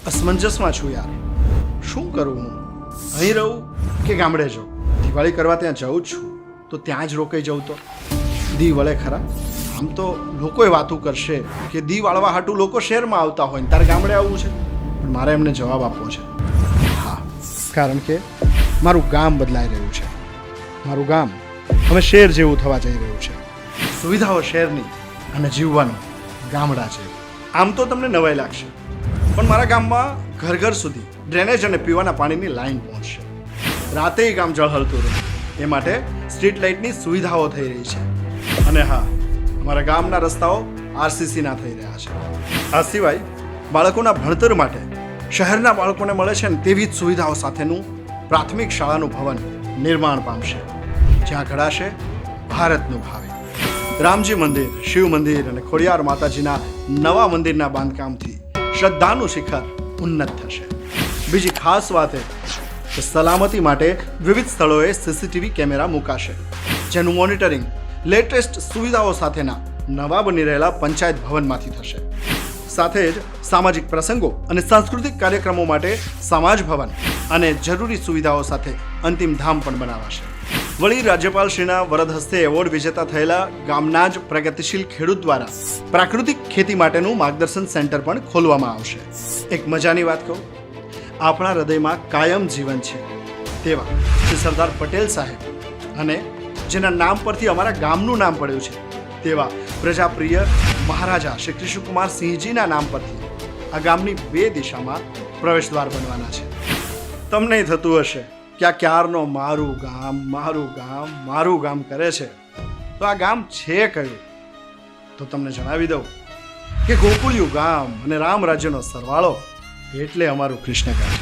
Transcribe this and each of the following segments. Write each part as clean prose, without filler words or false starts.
અસમંજસમાં છું યાર. શું કરું હું? અહીં રહું કે ગામડે જાઉં? દિવાળી કરવા ત્યાં જઉં જ છું, તો ત્યાં જ રોકાઈ જાઉં તો દી વળે ખરા. આમ તો લોકોએ વાતું કરશે કે દી વાળવા હાટું લોકો શહેરમાં આવતા હોય ને તારે ગામડે આવવું છે. પણ મારે એમને જવાબ આપવો છે. હા, કારણ કે મારું ગામ બદલાઈ રહ્યું છે. મારું ગામ હવે શહેર જેવું થવા જઈ રહ્યું છે. સુવિધાઓ શહેરની અને જીવવાનું ગામડા છે. આમ તો તમને નવાઈ લાગશે, પણ મારા ગામમાં ઘર ઘર સુધી ડ્રેનેજ અને પીવાના પાણીની લાઈન પહોંચશે. રાતે ગામ જળહળતું રહે એ માટે સ્ટ્રીટ લાઇટની સુવિધાઓ થઈ રહી છે. અને હા, અમારા ગામના રસ્તાઓ આરસીસીના થઈ રહ્યા છે. આ સિવાય બાળકોના ભણતર માટે શહેરના બાળકોને મળે છે ને તેવી જ સુવિધાઓ સાથેનું પ્રાથમિક શાળાનું ભવન નિર્માણ પામશે, જ્યાં ઘડાશે ભારતનું ભાવિ. રામજી મંદિર, શિવ મંદિર અને ખોડિયાર માતાજીના નવા મંદિરના બાંધકામથી શ્રદ્ધાનું શિખર ઉન્નત થશે. બીજી ખાસ વાત એ કે સલામતી માટે વિવિધ સ્થળોએ સીસીટીવી કેમેરા મુકાશે, જેનું મોનિટરિંગ લેટેસ્ટ સુવિધાઓ સાથેના નવા બની રહેલા પંચાયત ભવનમાંથી થશે. સાથે જ સામાજિક પ્રસંગો અને સાંસ્કૃતિક કાર્યક્રમો માટે સમાજ ભવન અને જરૂરી સુવિધાઓ સાથે અંતિમ ધામ પણ બનાવાશે. વળી રાજ્યપાલશ્રીના વરદ હસ્તે એવોર્ડ વિજેતા થયેલા ગામના જ પ્રગતિશીલ ખેડૂત દ્વારા પ્રાકૃતિક ખેતી માટેનું માર્ગદર્શન સેન્ટર પણ ખોલવામાં આવશે. એક મજાની વાત કહું, આપણા હૃદયમાં કાયમ જીવન છે તેવા શ્રી સરદાર પટેલ સાહેબ અને જેના નામ પરથી અમારા ગામનું નામ પડ્યું છે તેવા પ્રજાપ્રિય મહારાજા શ્રી કૃષ્ણકુમાર સિંહજીના નામ પરથી આ ગામની 2 દિશામાં પ્રવેશદ્વાર બનવાના છે. તમને થતું હશે કે આ ક્યારનો મારું ગામ મારું ગામ મારું ગામ કરે છે, તો આ ગામ છે કયું? તો તમને જણાવી દઉં કે ગોકુળિયું ગામ અને રામ રાજ્યનો સરવાળો એટલે અમારું કૃષ્ણઘાટ.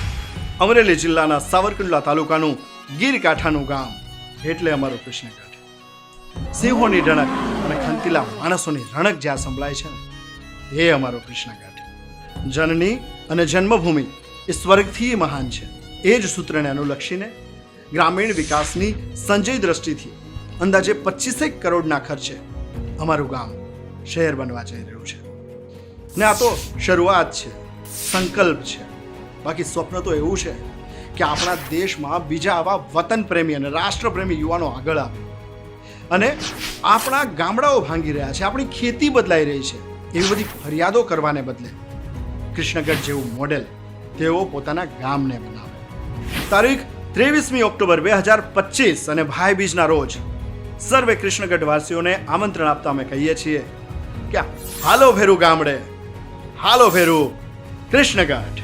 અમરેલી જિલ્લાના સાવરકુંડલા તાલુકાનું ગીરકાંઠાનું ગામ એટલે અમારું કૃષ્ણઘાટ. સિંહોની ડણક અને ખંતીલા માણસોની રણક જ્યાં સંભળાય છે ને એ અમારો કૃષ્ણઘાટ. જનની અને જન્મભૂમિ એ સ્વર્ગથી મહાન છે. એ જ સૂત્રને અનુલક્ષીને ગ્રામીણ વિકાસની સંજય દ્રષ્ટિથી અંદાજે 25 કરોડના ખર્ચે અમારું ગામ શહેર બનવા જઈ રહ્યું છે. ને આ તો શરૂઆત છે, સંકલ્પ છે. બાકી સ્વપ્ન તો એવું છે કે આપણા દેશમાં બીજા આવા વતન પ્રેમી અને રાષ્ટ્રપ્રેમી યુવાનો આગળ આવે અને આપણા ગામડાઓ ભાંગી રહ્યા છે, આપણી ખેતી બદલાઈ રહી છે એવી બધી ફરિયાદો કરવાને બદલે કૃષ્ણગઢ જેવું મોડેલ તેઓ પોતાના ગામને બનાવે. તારીખ 23મી ઓક્ટોબર 2025 અને ભાઈ બીજના રોજ સર્વે કૃષ્ણગઢ વાસીઓને આમંત્રણ આપતા અમે કહીએ છીએ કે હાલો ભેરું ગામડે, હાલો ભેરું કૃષ્ણગઢ.